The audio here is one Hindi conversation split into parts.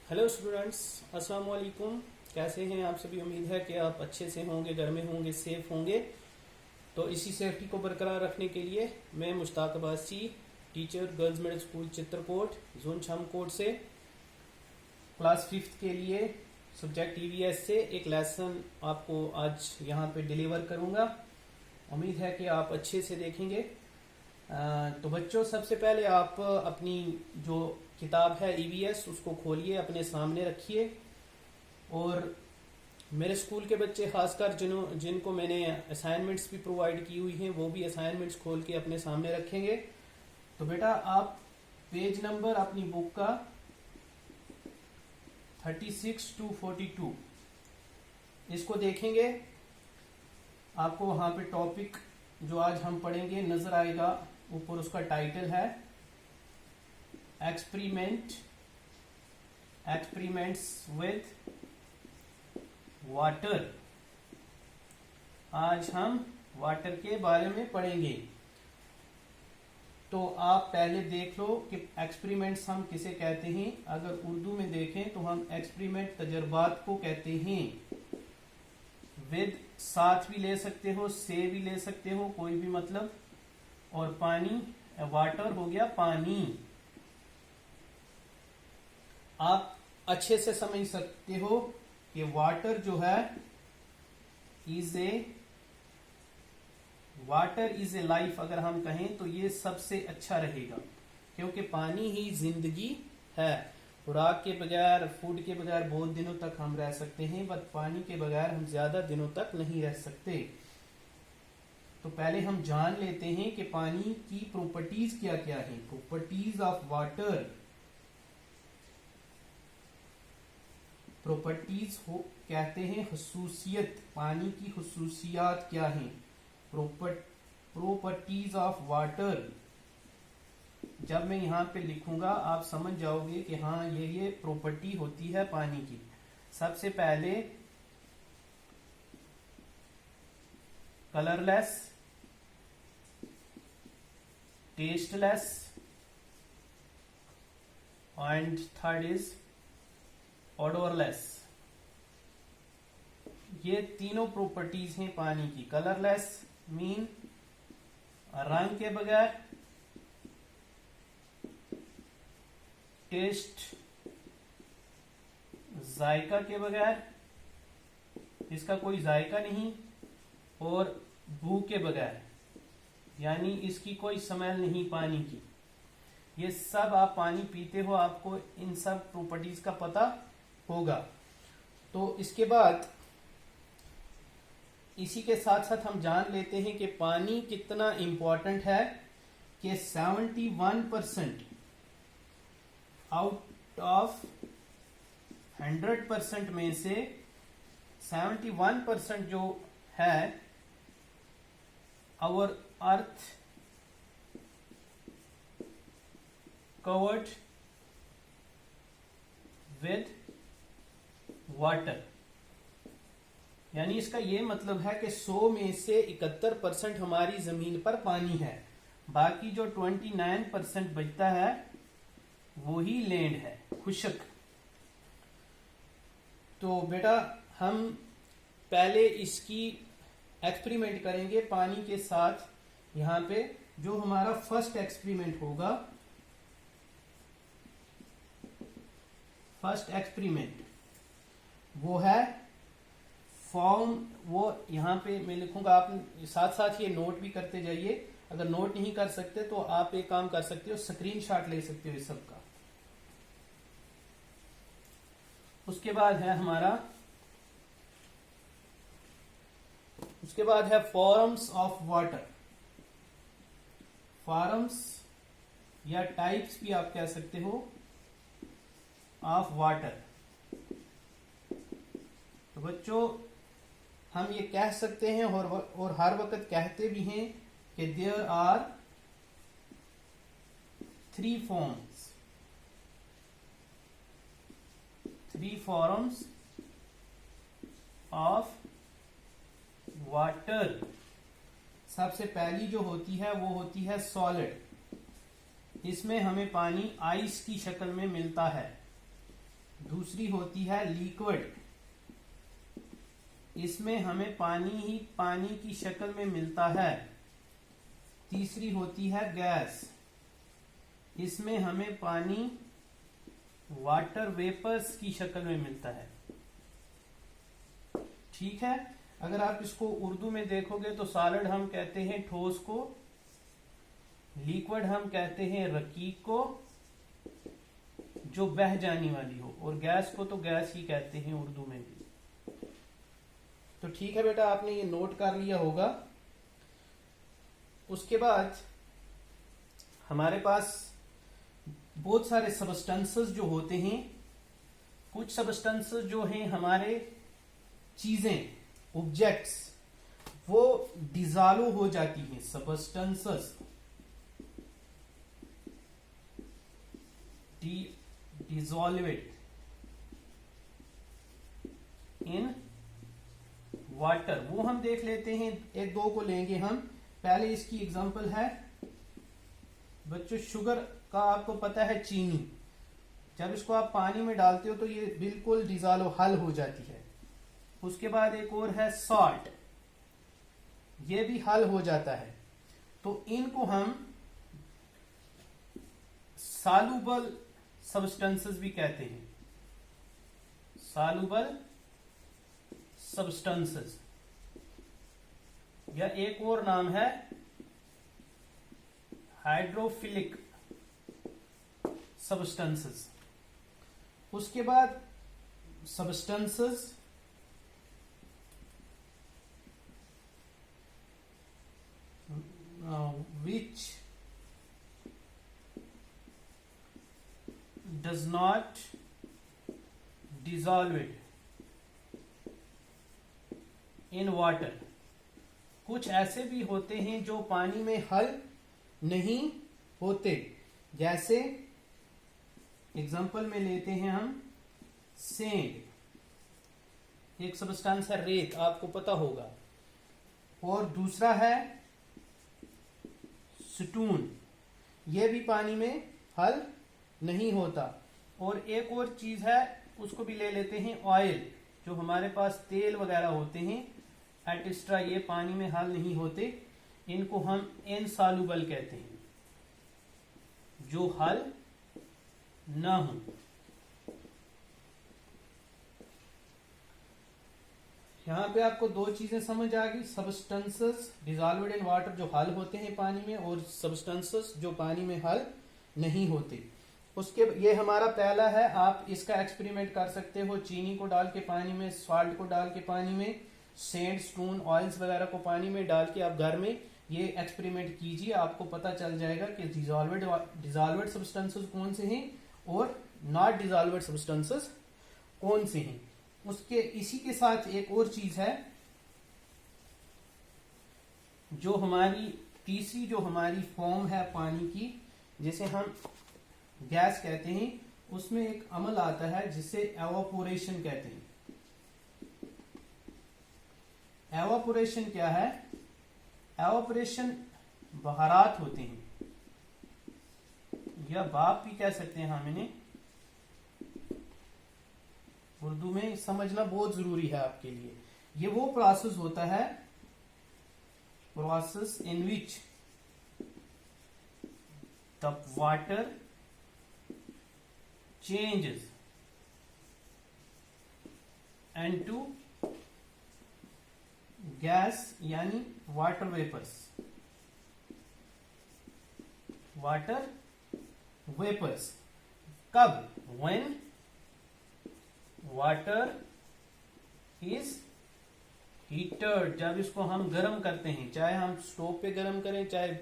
हेलो स्टूडेंट्स, अस्सलाम वालेकुम। कैसे हैं आप सभी? उम्मीद है कि आप अच्छे से होंगे, घर में होंगे, सेफ होंगे। तो इसी सेफ्टी को बरकरार रखने के लिए मैं Mushtaq Abbasi, teacher, girls middle school Chitrakot, zone Shamkot से क्लास 5th के लिए सब्जेक्ट ईवीएस से एक लेसन आपको आज यहाँ पे डिलीवर करूँगा। उम्मीद है कि आप अच्छे से देखेंगे। तो बच्चों, सबसे पहले आप अपनी जो किताब है ईवीएस उसको खोलिए, अपने सामने रखिए और मेरे स्कूल के बच्चे खासकर जिनको मैंने असाइनमेंट्स भी प्रोवाइड की हुई हैं वो भी असाइनमेंट्स खोल के अपने सामने रखेंगे। तो बेटा, आप पेज नंबर अपनी बुक का 36 to 42 इसको देखेंगे। आपको वहां पे टॉपिक जो आज हम पढ़ेंगे नजर आएगा। ऊपर उसका टाइटल है एक्सपेरिमेंट्स विद वाटर। आज हम वाटर के बारे में पढ़ेंगे। तो आप पहले देख लो कि एक्सपेरिमेंट्स हम किसे कहते हैं। अगर उर्दू में देखें तो हम एक्सपेरिमेंट तजर्बात को कहते हैं। विद साथ भी ले सकते हो, से भी ले सकते हो, कोई भी मतलब। और पानी, वाटर हो गया पानी। आप अच्छे से समझ सकते हो कि वाटर जो है वाटर इज ए लाइफ अगर हम कहें तो ये सबसे अच्छा रहेगा, क्योंकि पानी ही जिंदगी है। खुराक के बगैर, फूड के बगैर बहुत दिनों तक हम रह सकते हैं, बट पानी के बगैर हम ज्यादा दिनों तक नहीं रह सकते। तो पहले हम जान लेते हैं कि पानी की प्रॉपर्टीज क्या क्या है। प्रॉपर्टीज ऑफ वाटर, प्रॉपर्टीज हो कहते हैं खसूसियत। पानी की खसूसियात क्या है? Properties of water. जब मैं यहाँ पे लिखूंगा आप समझ जाओगे कि हाँ ये प्रॉपर्टी होती है पानी की। सबसे पहले colourless, tasteless and third is odourless. ये तीनों प्रॉपर्टीज हैं पानी की। कलरलेस मीन रंग के बगैर, टेस्ट जायका के बगैर, इसका कोई जायका नहीं, और बू के बगैर, यानी इसकी कोई स्मेल नहीं पानी की। ये सब आप पानी पीते हो, आपको इन सब प्रॉपर्टीज का पता होगा। तो इसके बाद इसी के साथ साथ हम जान लेते हैं कि पानी कितना इंपॉर्टेंट है कि 71% आउट ऑफ 100% में से 71% जो है our earth covered with water. यानी इसका ये मतलब है कि 100 में से 71% हमारी जमीन पर पानी है, बाकी जो 29% बचता है वही लैंड है, खुशक। तो बेटा, हम पहले इसकी एक्सपेरिमेंट करेंगे पानी के साथ। यहां पे जो हमारा फर्स्ट एक्सपेरिमेंट होगा, फर्स्ट एक्सपेरिमेंट वो है फॉर्म। वो यहां पे मैं लिखूंगा, आप साथ साथ ये नोट भी करते जाइए। अगर नोट नहीं कर सकते तो आप एक काम कर सकते हो, स्क्रीनशॉट ले सकते हो इस सब का। उसके बाद है हमारा, उसके बाद है फॉर्म्स ऑफ वाटर। फॉर्म्स या टाइप्स भी आप कह सकते हो ऑफ वाटर। तो बच्चों, हम ये कह सकते हैं और हर वक्त कहते भी हैं कि there are 3 forms of water. सबसे पहली जो होती है वो होती है सॉलिड। इसमें हमें पानी आइस की शक्ल में मिलता है। दूसरी होती है लिक्विड, इसमें हमें पानी ही पानी की शक्ल में मिलता है। तीसरी होती है गैस, इसमें हमें पानी वाटर वेपर्स की शक्ल में मिलता है। ठीक है, अगर आप इसको उर्दू में देखोगे तो सॉलिड हम कहते हैं ठोस को, लिक्विड हम कहते हैं रकीक को जो बह जाने वाली हो, और गैस को तो गैस ही कहते हैं उर्दू में भी। तो ठीक है बेटा, आपने ये नोट कर लिया होगा। उसके बाद हमारे पास बहुत सारे सबस्टेंसेस जो होते हैं, कुछ सबस्टेंसेस जो हैं हमारे चीजें, ऑब्जेक्ट्स, वो डिजॉल्व हो जाती हैं। सबस्टेंसेस डिसॉल्वेड इन वाटर, वो हम देख लेते हैं, एक दो को लेंगे हम। पहले इसकी एग्जांपल है बच्चों, शुगर का आपको पता है चीनी, जब इसको आप पानी में डालते हो तो ये बिल्कुल डिसॉल्व हल हो जाती है। उसके बाद एक और है सॉल्ट, ये भी हल हो जाता है। तो इनको हम सॉल्युबल सब्सटेंसेस भी कहते हैं, सॉल्युबल सब्सटेंसेस, या एक और नाम है हाइड्रोफिलिक सब्सटेंसेस। उसके बाद substances which does not dissolve in water, कुछ ऐसे भी होते हैं जो पानी में हल नहीं होते। जैसे एग्जांपल में लेते हैं हम सैंड, एक सब्सटेंस है रेत, आपको पता होगा, और दूसरा है स्टोन, ये भी पानी में हल नहीं होता। और एक और चीज है, उसको भी ले लेते हैं ऑयल, जो हमारे पास तेल वगैरह होते हैं एटस्ट्रा, ये पानी में हल नहीं होते, इनको हम इनसॉल्युबल कहते हैं, जो हल ना हो। यहां पे आपको दो चीजें समझ आ गई, सबस्टेंसेस डिसॉल्व्ड इन वाटर जो हल होते हैं पानी में, और सबस्टेंसेस जो पानी में हल नहीं होते। उसके ये हमारा पहला है, आप इसका एक्सपेरिमेंट कर सकते हो, चीनी को डाल के पानी में, सॉल्ट को डाल के पानी में, सैंड, स्टोन, ऑयल्स वगैरह को पानी में डाल के आप घर में ये एक्सपेरिमेंट कीजिए, आपको पता चल जाएगा कि डिसॉल्व्ड सब्सटेंसेस कौन से हैं और नॉट डिसॉल्व्ड सब्सटेंसेस कौन से हैं। उसके इसी के साथ एक और चीज है, जो हमारी तीसरी जो हमारी फॉर्म है पानी की, जिसे हम गैस कहते हैं, उसमें एक अमल आता है जिसे एवापोरेशन कहते हैं। एवापोरेशन क्या है? एवापोरेशन बहारात होते हैं, या भाप भी कह सकते हैं हम इन्हें, उर्दू में समझना बहुत जरूरी है आपके लिए। ये वो प्रोसेस होता है, process in which the water changes into gas यानी वाटर वेपर्स, वाटर वेपर्स। कब? when water is heated, जब इसको हम गर्म करते हैं, चाहे हम स्टोव पे गर्म करें, चाहे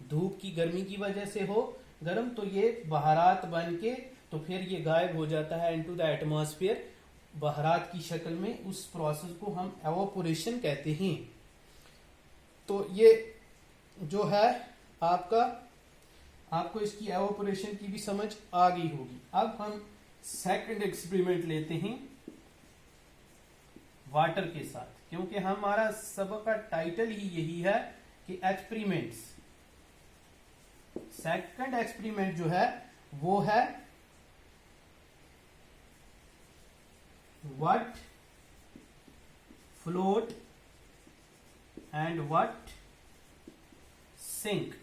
धूप की गर्मी की वजह से हो गर्म, तो ये बहारात बन के तो फिर ये गायब हो जाता है इनटू द एटमॉस्फेयर बहरात की शक्ल में। उस प्रोसेस को हम एवापोरेशन कहते हैं। तो ये जो है आपको इसकी एवापोरेशन की भी समझ आ गई होगी। अब हम सेकंड एक्सपेरिमेंट लेते हैं वाटर के साथ, क्योंकि हमारा सबक का टाइटल ही यही है कि एक्सपेरिमेंट्स। सेकंड एक्सपेरिमेंट जो है वो है what float and what sink।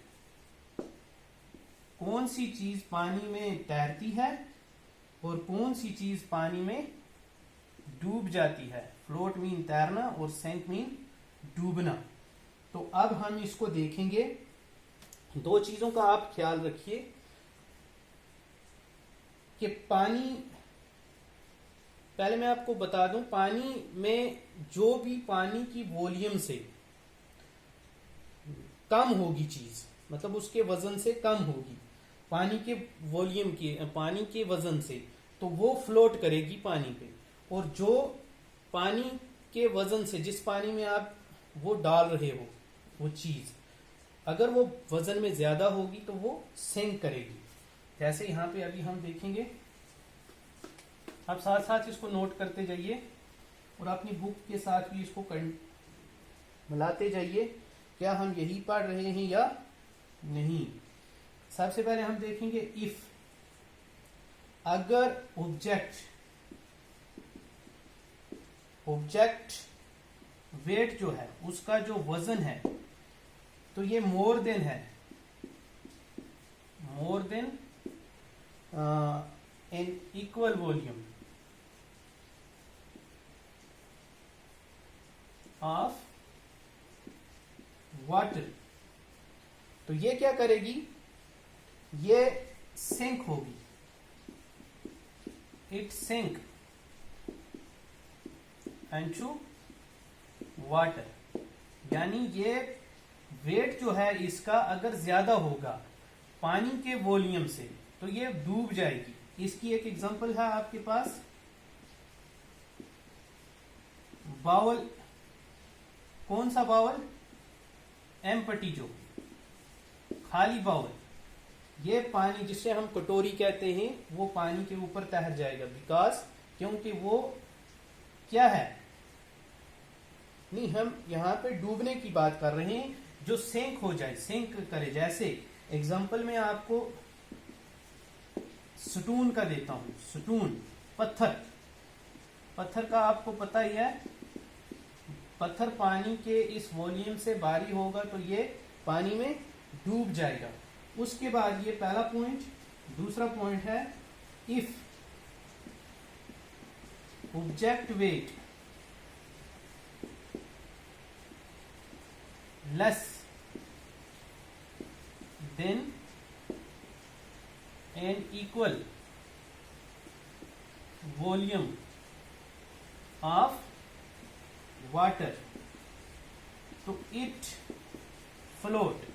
कौन सी चीज पानी में तैरती है और कौन सी चीज पानी में डूब जाती है। फ्लोट मीन तैरना और सिंक मीन डूबना। तो अब हम इसको देखेंगे। दो चीजों का आप ख्याल रखिए कि पानी, पहले मैं आपको बता दूं, पानी में जो भी पानी की वॉल्यूम से कम होगी चीज, मतलब उसके वजन से कम होगी, पानी के वॉल्यूम की, पानी के वजन से, तो वो फ्लोट करेगी पानी पे। और जो पानी के वजन से, जिस पानी में आप वो डाल रहे हो वो चीज, अगर वो वजन में ज्यादा होगी तो वो सिंक करेगी। जैसे यहाँ पे अभी हम देखेंगे, आप साथ साथ इसको नोट करते जाइए और अपनी बुक के साथ भी इसको मिलाते जाइए, क्या हम यही पढ़ रहे हैं या नहीं। सबसे पहले हम देखेंगे इफ, अगर ऑब्जेक्ट वेट जो है, उसका जो वजन है, तो ये more than an equal volume of water, तो ये क्या करेगी, ये सिंक होगी, इट सिंक इनटू वाटर। यानी ये वेट जो है इसका अगर ज्यादा होगा पानी के वॉल्यूम से तो ये डूब जाएगी। इसकी एक एग्जांपल है आपके पास, बाउल। कौन सा बाउल? एम्प्टी, जो खाली बाउल। ये पानी जिसे हम कटोरी कहते हैं वो पानी के ऊपर तैर जाएगा, बिकॉज क्योंकि वो क्या है, नहीं, हम यहाँ पे डूबने की बात कर रहे हैं, जो सिंक हो जाए, सिंक करे। जैसे एग्जांपल में आपको स्टून का देता हूं, स्टून पत्थर का आपको पता ही है, पत्थर पानी के इस वॉल्यूम से भारी होगा तो ये पानी में डूब जाएगा। उसके बाद ये पहला पॉइंट। दूसरा पॉइंट है if object weight less than an equal volume of water, तो it float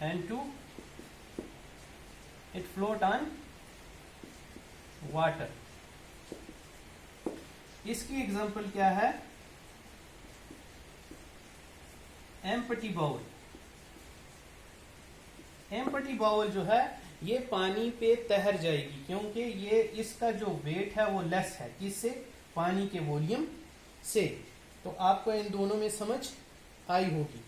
and to it float on water। इसकी एग्जांपल क्या है, एम्प्टी बाउल। एम्प्टी बाउल जो है ये पानी पे तैर जाएगी, क्योंकि ये इसका जो वेट है वो लेस है, किससे, पानी के वॉल्यूम से। तो आपको इन दोनों में समझ आई होगी।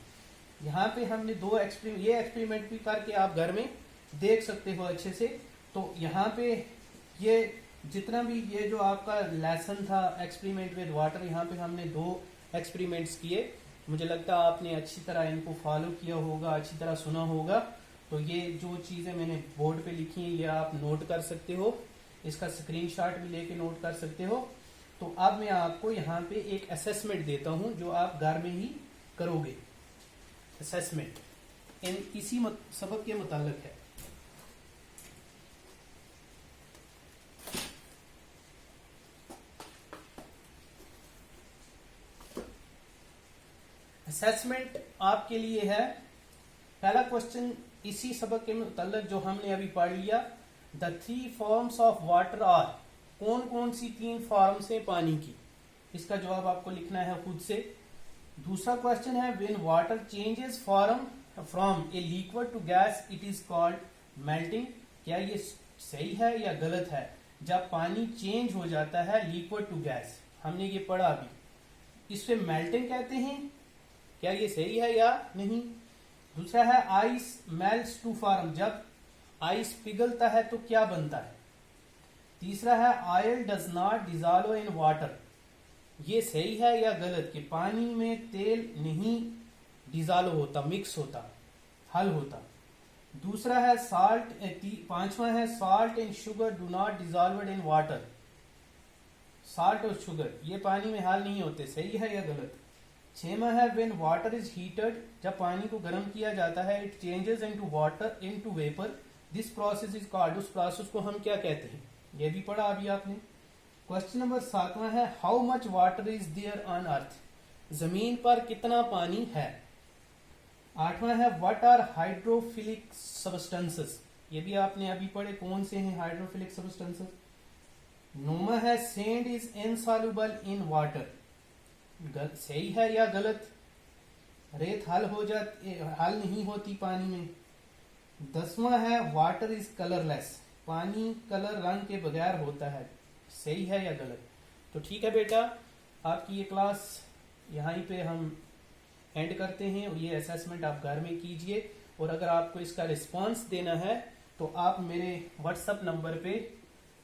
यहाँ पे हमने दो एक्सपेरिमेंट भी करके आप घर में देख सकते हो अच्छे से। तो यहाँ पे ये जितना भी ये जो आपका लेसन था एक्सपेरिमेंट विद वाटर, यहाँ पे हमने दो एक्सपेरिमेंट्स किए। मुझे लगता है आपने अच्छी तरह इनको फॉलो किया होगा, अच्छी तरह सुना होगा। तो ये जो चीजें मैंने बोर्ड पे लिखी हैं ये आप नोट कर सकते हो, इसका स्क्रीनशॉट भी लेके नोट कर सकते हो। तो अब मैं आपको यहाँ पे एक असेसमेंट देता हूँ जो आप घर में ही करोगे। असेसमेंट इन इसी सबक के मुतालिक है। असेसमेंट आपके लिए है, पहला क्वेश्चन इसी सबक के मुतालिक जो हमने अभी पढ़ लिया, the 3 forms of water are, कौन कौन सी 3 फॉर्म्स हैं पानी की, इसका जवाब आपको लिखना है खुद से। दूसरा क्वेश्चन है when water changes form from a liquid to gas it is called melting, क्या ये सही है या गलत है, जब पानी चेंज हो जाता है लिक्विड टू गैस, हमने ये पढ़ा अभी, इसे मेल्टिंग कहते हैं, क्या ये सही है या नहीं। दूसरा है आइस मेल्ट्स टू फॉर्म, जब आइस पिघलता है तो क्या बनता है। तीसरा है oil does not dissolve in water. ये सही है या गलत कि पानी में तेल नहीं डिजॉल्व होता, मिक्स होता, हल होता। दूसरा है साल्ट, पांचवा है salt and sugar do not dissolve in water. Salt और शुगर ये पानी में हल नहीं होते, सही है या गलत। छठवां है व्हेन वाटर इज हीटेड, जब पानी को गर्म किया जाता है, it changes into water into vapour, this process is called, उस प्रोसेस को हम क्या कहते हैं, ये भी पढ़ा अभी आपने। क्वेश्चन नंबर 7वां है how much water is there on earth, जमीन पर कितना पानी है। 8वां है व्हाट आर हाइड्रोफिलिक सब्सटेंसेस, ये भी आपने अभी पढ़े, कौन से हैं हाइड्रोफिलिक सब्सटेंसेस। 9वां है sand is insoluble in water, सही है या गलत, रेत हल नहीं होती पानी में। 10वां है वाटर इज कलरलेस, पानी कलर रंग के बगैर होता है, सही है या गलत। तो ठीक है बेटा, आपकी ये क्लास यहीं पे हम एंड करते हैं और ये असेसमेंट आप घर में कीजिए। और अगर आपको इसका रिस्पांस देना है तो आप मेरे व्हाट्सएप नंबर पे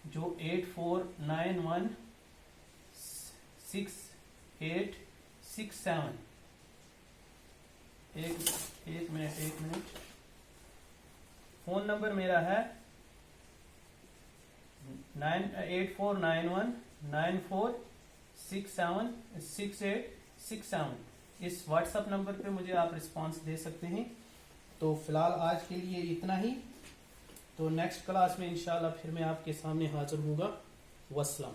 जो 84916867, एक मिनट, फोन नंबर मेरा है 849194676867। इस व्हाट्सएप नंबर पे मुझे आप रिस्पांस दे सकते हैं। तो फिलहाल आज के लिए इतना ही, तो नेक्स्ट क्लास में इंशाल्लाह फिर मैं आपके सामने हाजिर हूँगा। वस्सलाम।